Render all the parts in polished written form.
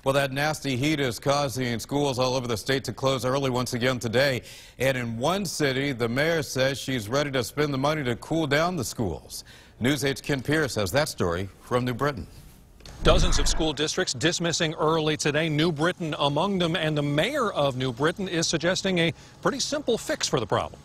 Well, that nasty heat is causing schools all over the state to close early once again today. And in one city, the mayor says she's ready to spend the money to cool down the schools. News 8's Ken Pierce has that story from New Britain. Dozens of school districts dismissing early today, New Britain among them, and the mayor of New Britain is suggesting a pretty simple fix for the problem.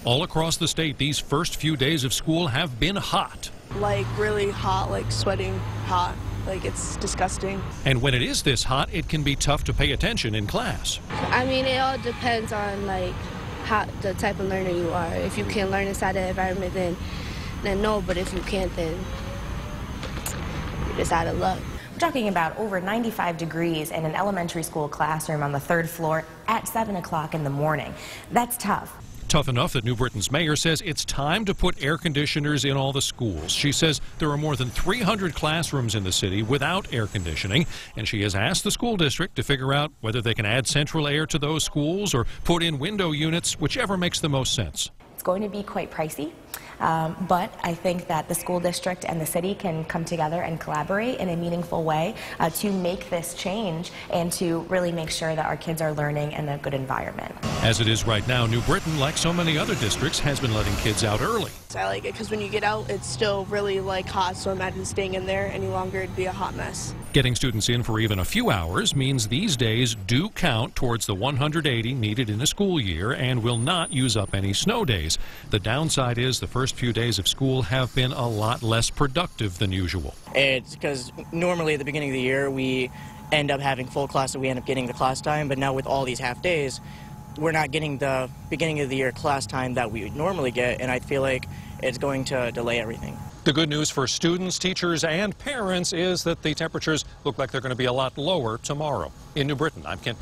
All across the state, these first few days of school have been hot. Like really hot, like sweating hot. Like it's disgusting. And when it is this hot, it can be tough to pay attention in class. I mean, it all depends on like how the type of learner you are. If you can learn inside the environment, then no. But if you can't, then you're just out of luck. We're talking about over 95 degrees in an elementary school classroom on the 3rd floor at 7 o'clock in the morning. That's tough. Tough enough that New Britain's mayor says it's time to put air conditioners in all the schools. She says there are more than 300 classrooms in the city without air conditioning, and she has asked the school district to figure out whether they can add central air to those schools or put in window units, whichever makes the most sense. It's going to be quite pricey, but I think that the school district and the city can come together and collaborate in a meaningful way to make this change and to really make sure that our kids are learning in a good environment. As it is right now, New Britain, like so many other districts, has been letting kids out early. I like it because when you get out, it's still really like hot, so imagine staying in there any longer, it'd be a hot mess. Getting students in for even a few hours means these days do count towards the 180 needed in a school year and will not use up any snow days. The downside is the first few days of school have been a lot less productive than usual. It's because normally at the beginning of the year we end up having full class and we end up getting the class time, but now with all these half days, we're not getting the beginning of the year class time that we would normally get, and I feel like it's going to delay everything. The good news for students, teachers, and parents is that the temperatures look like they're going to be a lot lower tomorrow. In New Britain, I'm Ken Pierce.